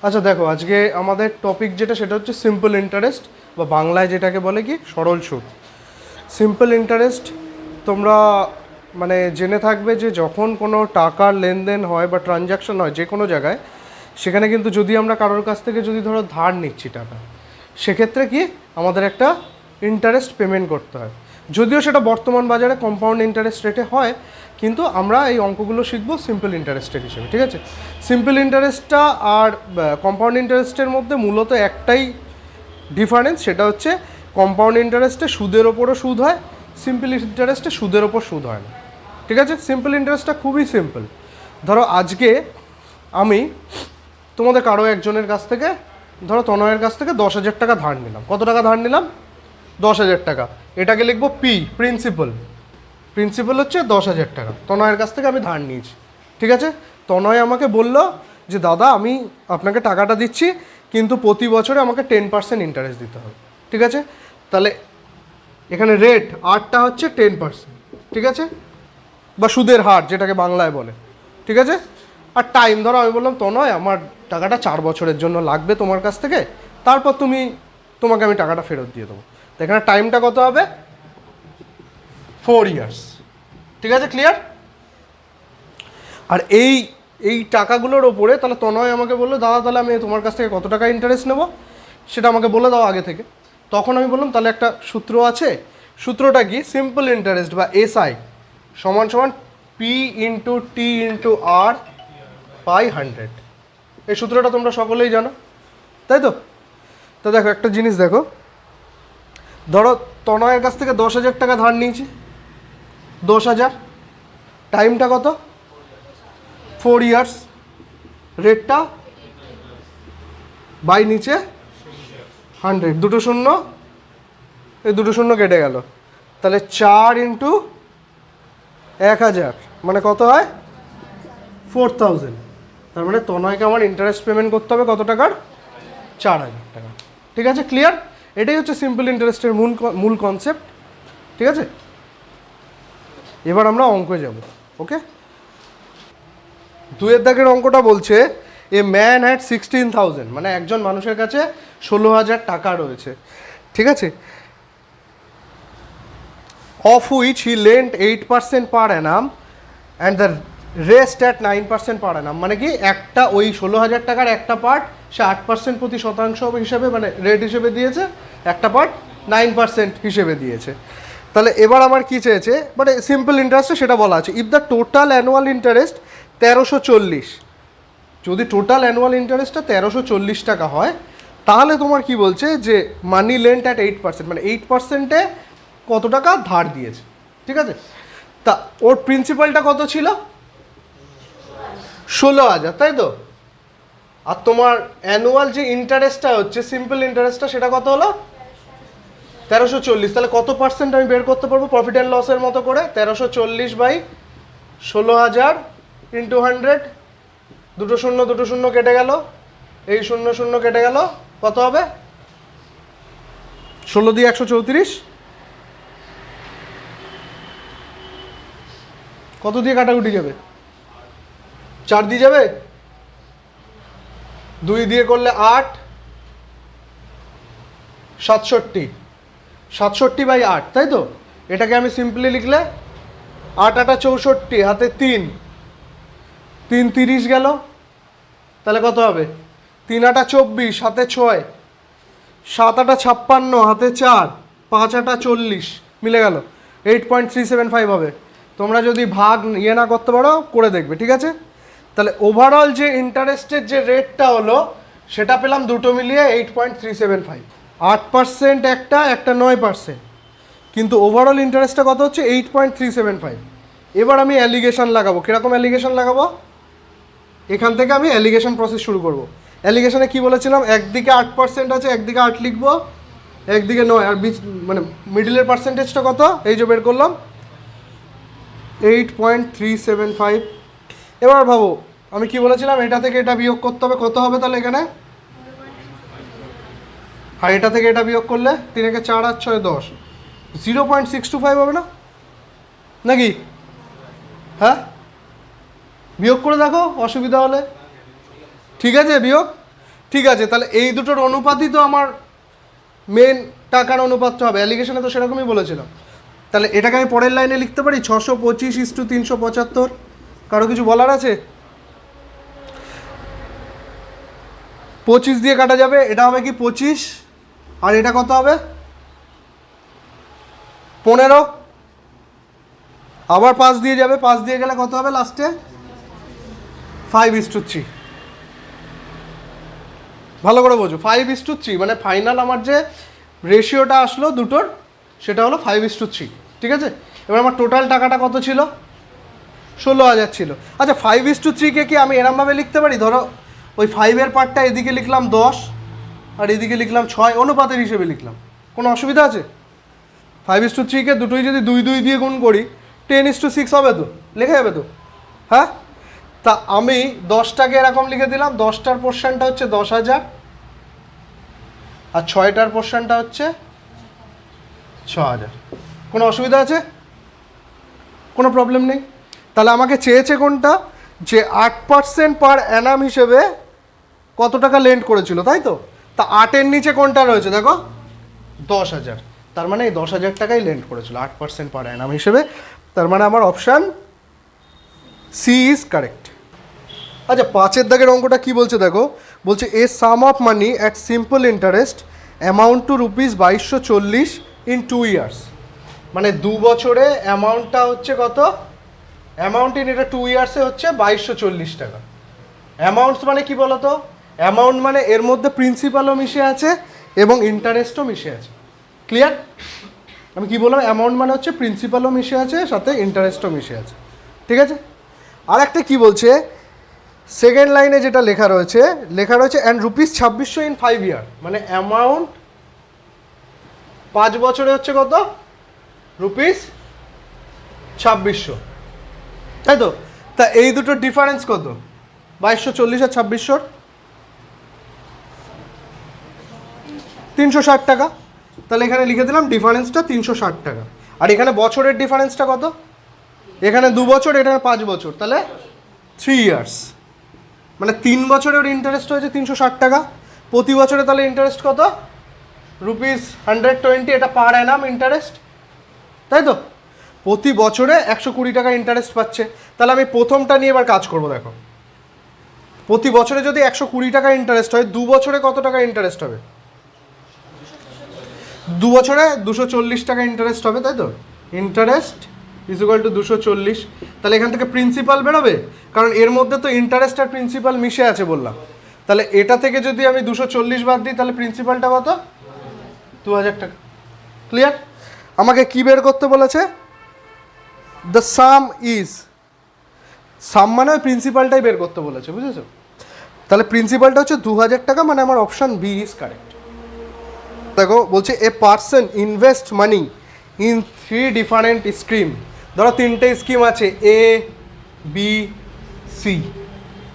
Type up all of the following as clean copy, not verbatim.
আচ্ছা দেখো, আজকে আমাদের টপিক যেটা সেটা হচ্ছে সিম্পল ইন্টারেস্ট, বা বাংলায় যেটাকে বলে কি সরল সুদ। সিম্পল ইন্টারেস্ট তোমরা মানে জেনে থাকবে যে যখন কোনো টাকার লেনদেন হয় বা ট্রানজ্যাকশন হয় যে কোনো জায়গায়, সেখানে কিন্তু যদি আমরা কারোর কাছ থেকে যদি ধরো ধার নিচ্ছি টাকা, সেক্ষেত্রে কি আমাদের একটা ইন্টারেস্ট পেমেন্ট করতে হয়। যদিও সেটা বর্তমান বাজারে কম্পাউন্ড ইন্টারেস্ট রেটে হয়, কিন্তু আমরা এই অঙ্কগুলো শিখবো সিম্পল ইন্টারেস্টের হিসেবে, ঠিক আছে? সিম্পল ইন্টারেস্টটা আর কম্পাউন্ড ইন্টারেস্টের মধ্যে মূলত একটাই ডিফারেন্স, সেটা হচ্ছে কম্পাউন্ড ইন্টারেস্টে সুদের ওপরও সুদ হয়, সিম্পল ইন্টারেস্টে সুদের ওপর সুদ হয় না, ঠিক আছে? সিম্পল ইন্টারেস্টটা খুবই সিম্পল। ধরো আজকে আমি তোমাদের কারো একজনের কাছ থেকে, ধরো তনয়ের কাছ থেকে 10,000 টাকা ধার নিলাম। কত টাকা ধার নিলাম? 10,000 টাকা। এটাকে লিখবো পি, প্রিন্সিপাল। প্রিন্সিপাল হচ্ছে 10,000 টাকা তনয়ের কাছ থেকে আমি ধার নিয়েছি, ঠিক আছে? তনয় আমাকে বলল যে দাদা আমি আপনাকে টাকাটা দিচ্ছি, কিন্তু প্রতি বছরে আমাকে 10% ইন্টারেস্ট দিতে হবে, ঠিক আছে? তাহলে এখানে রেট আরটা হচ্ছে 10%, ঠিক আছে? বা সুদের হার যেটাকে বাংলায় বলে, ঠিক আছে? আর টাইম, ধরো আমি বললাম তনয় আমার টাকাটা 4 বছরের জন্য লাগবে তোমার কাছ থেকে, তারপর তোমাকে আমি টাকাটা ফেরত দিয়ে দেবো। তো এখানে টাইমটা কত হবে? 4 ইয়ার্স, ঠিক আছে? ক্লিয়ার? আর এই টাকাগুলোর ওপরে তাহলে তনয় আমাকে বললো দাদা তাহলে আমি তোমার কাছ থেকে কত টাকা ইন্টারেস্ট নেবো সেটা আমাকে বলে দাও আগে থেকে। তখন আমি বললাম তাহলে একটা সূত্র আছে। সূত্রটা কি? সিম্পল ইন্টারেস্ট বা এসআই সমান সমান P into T into R by 100। এই সূত্রটা তোমরা সকলেই জানো, তাই তো? তো দেখো একটা জিনিস দেখো, ধরো তনয়ের কাছ থেকে 10,000 টাকা ধার নিয়েছি, 10,000, টাইমটা কত? 4 ইয়ার্স, রেটটা বাই নিচে 100, দুটো শূন্য, এই দুটো শূন্য কেটে গেল, তাহলে 4 ইন্টু 1,000 মানে কত হয়? 4,000। তার মানে তনয়কে আমার ইন্টারেস্ট পেমেন্ট করতে হবে কত টাকার? 4,000 টাকা, ঠিক আছে? ক্লিয়ার? এটাই হচ্ছে সিম্পল ইন্টারেস্টের মূল কনসেপ্ট, ঠিক আছে? এবার আমরা অঙ্কে যাব, ওকে? 2 দাগের অঙ্কটা বলছে এ ম্যান হ্যাড 16,000, মানে একজন মানুষের কাছে 16,000 টাকা রয়েছে, ঠিক আছে? Of which he lent 8% per Anam and the rest at 9% পার অ্যানাম। মানে কি, একটা ওই 16,000 টাকার একটা পার্ট সে 8% প্রতি শতাংশ হিসেবে মানে রেট হিসেবে দিয়েছে, একটা পার্ট 9% হিসেবে দিয়েছে। তাহলে এবার আমার কি চেয়েছে, মানে সিম্পল ইন্টারেস্টে সেটা বলা আছে, if the total annual interest 1340, যদি টোটাল অ্যানুয়াল ইন্টারেস্টটা 1340 টাকা হয়, তাহলে তোমার কি বলছে যে মানি লেন্ট অ্যাট 8%, মানে 8%-এ কত টাকা ধার দিয়েছে, ঠিক আছে? তা ওর প্রিন্সিপালটা কত ছিল? 16,000, তাই তো? আর তোমার অ্যানুয়াল যে ইন্টারেস্টটা হচ্ছে সিম্পল ইন্টারেস্টটা সেটা কত হলো? 1340। তাহলে কত পার্সেন্ট আমি বের করতে পারবো প্রফিট অ্যান্ড লসের মতো করে? 1340 বাই 16,000 ইন্টু 100, দুটো শূন্য কেটে গেল, এই শূন্য শূন্য কেটে গেল, কত হবে? 16 দিয়ে 134, কত দিয়ে কাটাকুটি যাবে? 4 দিয়ে যাবে, 2 দিয়ে করলে 8, 67, 67 বাই 8, তাই তো? এটাকে আমি সিম্পলি লিখলে 8 8 64, হাতে 3, 3 30 গেল, তাহলে কত হবে? 3 8 24, হাতে 6, 7 8 56, হাতে 4, 5 8 40, মিলে গেল 8.375 হবে। তোমরা যদি ভাগ না করতে পারো করে দেখবে, ঠিক আছে? তাহলে ওভারঅল যে ইন্টারেস্টের যে রেটটা হলো সেটা পেলাম দুটো মিলিয়ে 8.375, 8% একটা 9%, কিন্তু ওভারঅল ইন্টারেস্টটা কত হচ্ছে? 8.375। এবার আমি অ্যালিগেশন লাগাবো। কীরকম অ্যালিগেশন লাগাবো? এখান থেকে আমি অ্যালিগেশন প্রসেস শুরু করব। অ্যালিগেশনে কি বলেছিলাম? একদিকে 8% আছে, একদিকে 8 লিখবো, একদিকে 9, আর মানে মিডিলের পার্সেন্টেজটা কত? এই যে বের করলাম 8.375। এবার ভাবো আমি কি বলেছিলাম, এটা থেকে এটা বিয়োগ করতে হবে, কত হবে তাহলে এখানে? আর এটা থেকে এটা বিয়োগ করলে 3 একে 4 আর 6 10, 0.625 হবে না নাকি? হ্যাঁ, বিয়োগ করে দেখো, অসুবিধা হলে। ঠিক আছে, বিয়োগ ঠিক আছে, তাহলে এই দুটোর অনুপাতই তো আমার মেন টাকার অনুপাতটা হবে, অ্যালিগেশনে তো সেরকমই বলেছিলাম। তাহলে এটাকে আমি পরের লাইনে লিখতে পারি 625:375। কারো কিছু বলার আছে? 25 দিয়ে কাটা যাবে, এটা হবে কি 25, আর এটা কত হবে 15, আবার 5 দিয়ে যাবে, 5 দিয়ে গেলে কত হবে লাস্টে 5:3। ভালো করে বোঝো, 5:3 মানে ফাইনাল আমার যে রেশিওটা আসলো দুটোর সেটা হলো 5:3। ঠিক আছে, এবার আমার টোটাল টাকাটা কত ছিল? 16,000 ছিল। আচ্ছা 5:3কে কি আমি এরমভাবে লিখতে পারি, ধরো ওই 5-এর পার্টটা এদিকে লিখলাম 10 আর এদিকে লিখলাম 6, অনুপাতের হিসেবে লিখলাম, কোনো অসুবিধা আছে? 5:3কে দুটোই যদি 2-2 দিয়ে গুণ করি 10:6 হবে তো, লেখা যাবে তো? হ্যাঁ, তা আমি 10টাকে এরকম লিখে দিলাম, 10টার পোর্শনটা হচ্ছে 10,000 আর 6টার পোর্শনটা হচ্ছে 6,000। কোনো অসুবিধা আছে? কোনো প্রবলেম নেই। তাহলে আমাকে চেয়েছে কোনটা, যে 8% পার অ্যানাম হিসেবে কত টাকা লেন্ড করেছিল, তাই তো? তা 8-এর নিচে কোনটা রয়েছে দেখো, 10,000, তার মানে এই 10,000 টাকাই লেন্ড করেছিল 8% পার অ্যানাম হিসেবে। তার মানে আমার অপশান সি ইজ কারেক্ট। আচ্ছা 5-এর দাগের অঙ্কটা কি বলছে দেখো, বলছে a sum of money at simple interest amount to ₹2240 in 2 years. মানে 2 বছরে অ্যামাউন্টটা হচ্ছে কত, অ্যামাউন্ট ইন এটা 2 ইয়ার্সে হচ্ছে 2240 টাকা। অ্যামাউন্টস মানে কি বলো তো, অ্যামাউন্ট মানে এর মধ্যে প্রিন্সিপালও মিশে আছে এবং ইন্টারেস্টও মিশে আছে। ক্লিয়ার? আমি কি বললাম, অ্যামাউন্ট মানে হচ্ছে প্রিন্সিপালও মিশে আছে সাথে ইন্টারেস্টও মিশে আছে। ঠিক আছে, আর একটা কী বলছে, সেকেন্ড লাইনে যেটা লেখা রয়েছে অ্যান্ড ₹2600 ইন 5 ইয়ার, মানে অ্যামাউন্ট 5 বছরে হচ্ছে কত, ₹2600, তাই তো? তা এই দুটোর ডিফারেন্স কত, 2240 আর 2600, 360 টাকা। তাহলে এখানে লিখে দিলাম ডিফারেন্সটা 360 টাকা। আর এখানে বছরের ডিফারেন্সটা কত, এখানে 2 বছর, এখানে 5 বছর, তাহলে 3 ইয়ার্স, মানে 3 বছরের ইন্টারেস্ট হয়েছে 360 টাকা। প্রতি বছরে তাহলে ইন্টারেস্ট কত, ₹120, এটা পার অ্যানাম ইন্টারেস্ট, তাই তো? প্রতি বছরে 120 টাকা ইন্টারেস্ট পাচ্ছে। তাহলে আমি প্রথমটা নিয়ে এবার কাজ করবো। দেখো প্রতি বছরে যদি 120 টাকা ইন্টারেস্ট হয়, 2 বছরে কত টাকা ইন্টারেস্ট হবে, 2 বছরে 240 টাকা ইন্টারেস্ট হবে, তাই তো? Interest is equal to 240। তাহলে এখান থেকে প্রিন্সিপাল বেরোবে, কারণ এর মধ্যে তো ইন্টারেস্ট আর প্রিন্সিপাল মিশে আছে বললাম। তাহলে এটা থেকে যদি আমি 240 বাদ দিই, তাহলে প্রিন্সিপালটা কত, 2000 টাকা। ক্লিয়ার? আমাকে কি বের করতে বলেছে, দ্য সাম ইজ, সাম মানে ওই প্রিন্সিপালটাই বের করতে বলেছে, বুঝেছো? তাহলে প্রিন্সিপালটা হচ্ছে 2000 টাকা, মানে আমার অপশান বি ইজ কারেক্ট। দেখো বলছে a person invest money in 3 different scheme. ধরো 3টে স্কিম আছে, এ বি সি।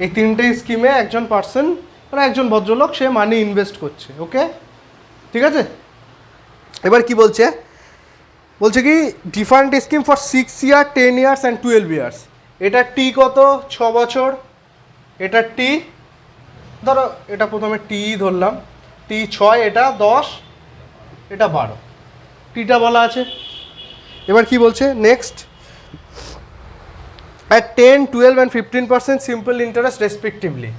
এই 3টে স্কিমে একজন পার্সন, মানে একজন ভদ্রলোক, সে মানি ইনভেস্ট করছে। ওকে, ঠিক আছে। এবার কি বলছে, বলছে কি different scheme for 6 year, 10 years and 12 years. এটা টি কত, 6 বছর, এটা টি, ধরো এটা প্রথমে টি ধরলাম, টি 6, এটা 10, এটা 12, টিটা বলা আছে। এবার কি বলছে next, at 10, 12 and 15% simple interest respectively.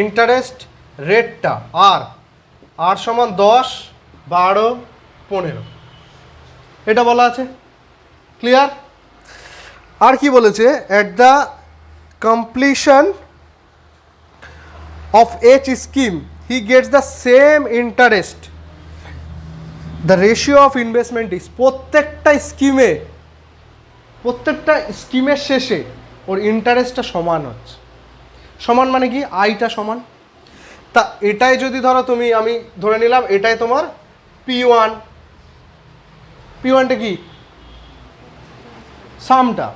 Interest রেটটা আর সমান 10, 12, 15, এটা বলা আছে। ক্লিয়ার? আর কি বলেছে, at the completion of each scheme he gets the same interest, the ratio of investment is, প্রত্যেকটা স্কিমের শেষে ওর ইন্টারেস্টটা সমান হচ্ছে। সমান মানে কি, আইটা সমান। তা এটাই যদি ধরো তুমি, আমি ধরে নিলাম এটাই তোমার P1, P1টা কি সামটা,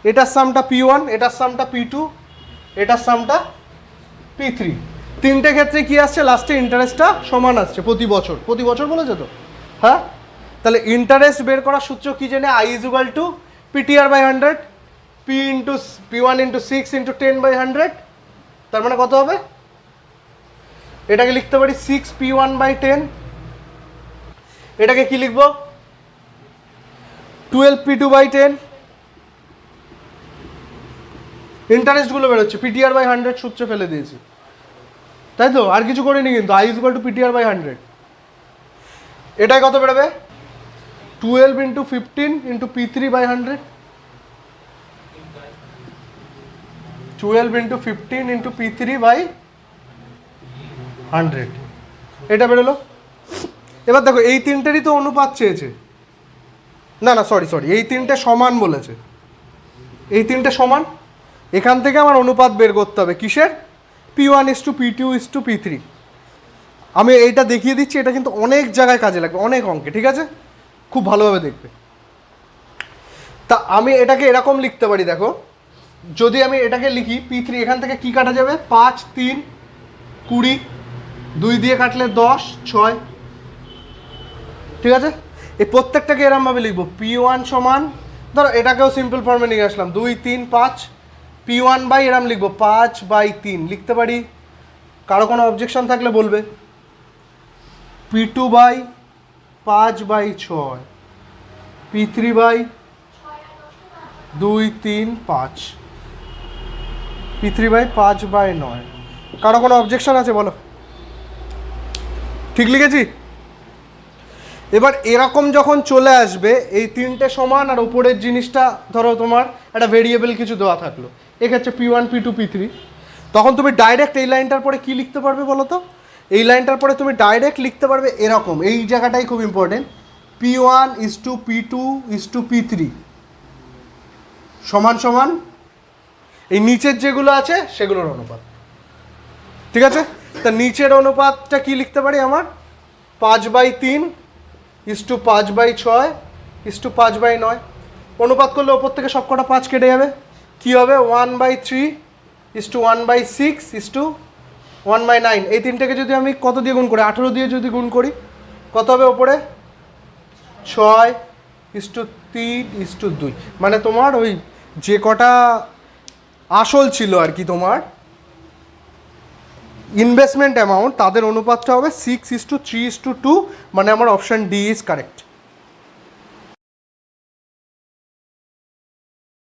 এটার সামটা P1, এটার সামটা P2, এটার সামটা P3। 3টে ক্ষেত্রে কি আসছে, লাস্টে ইন্টারেস্টটা সমান আসছে প্রতি বছর বলেছে তো। হ্যাঁ, তাহলে ইন্টারেস্ট বের করার সূত্র কি জেনে, I is equal to PTR/100, P1 × 6 × 10/100। তার মানে কত হবে, এটাকে লিখতে পারি 6p1/10। এটাকে কি লিখবো 12p2/10। ইন্টারেস্টগুলো বেরোচ্ছে PTR/100 সূত্রে ফেলে দিয়েছি, তাই তো, আর কিছু করিনি কিন্তু। I = PTR/100। এটাই কত বেরোবে 12 × 15 × P3/100। 12 × 15 × P3/100 এটা বেরোলো। এবার দেখো এই তিনটেরই তো অনুপাত চেয়েছে, না না সরি এই তিনটে সমান বলেছে, এই তিনটে সমান। এখান থেকে আমার অনুপাত বের করতে হবে কিসের, P1:P2:P3। আমি এইটা দেখিয়ে দিচ্ছি, এটা কিন্তু অনেক জায়গায় কাজে লাগবে, অনেক অঙ্কে, ঠিক আছে, খুব ভালোভাবে দেখবে। তা আমি এটাকে এরকম লিখতে পারি, দেখো যদি আমি এটাকে লিখি P3, এখান থেকে কি কাটা যাবে 5 3 20, 2 দিয়ে কাটলে 10 6, ঠিক আছে। এই প্রত্যেকটাকে এরমভাবে লিখবো P1 সমান, ধরো এটাকেও সিম্পল ফর্মে নিয়ে আসলাম 2 3 5, P1 বাই এরম লিখবো 5/3 লিখতে পারি। কারো কোনো অবজেকশন থাকলে বলবে। P2/5/6, P3/2 3 5, P3/5/9। কারো কোনো অবজেকশন আছে বলো? ঠিক লিখেছি? এবার এরকম যখন চলে আসবে এই তিনটে সমান আর উপরের জিনিসটা ধরো তোমার একটা ভেরিয়েবল কিছু দেওয়া থাকলো, এক্ষেত্রে P1 P2 P3, তখন তুমি ডাইরেক্ট এই লাইনটার পরে কি লিখতে পারবে বলো তো? এই লাইনটার পরে তুমি ডাইরেক্ট লিখতে পারবে এরকম, এই জায়গাটাই খুব ইম্পর্টেন্ট, P1:P2:P3 সমান সমান এই নিচের যেগুলো আছে সেগুলোর অনুপাত, ঠিক আছে। তা নিচের অনুপাতটা কি লিখতে পারি আমার 5/3:5/6:5/9। অনুপাত করলে ওপর থেকে সবকটা 5 কেটে যাবে, কি হবে 1/3:1/6:1/9। এই তিনটাকে যদি আমি কত দিয়ে গুণ করি 18 দিয়ে যদি গুণ করি কত হবে ওপরে 6:3:2। মানে তোমার ওই যে কটা আসল ছিল আর কি তোমার ইনভেস্টমেন্ট অ্যামাউন্ট, তাদের অনুপাতটা হবে 6:3:2। মানে আমার অপশান ডি ইজ কারেক্ট।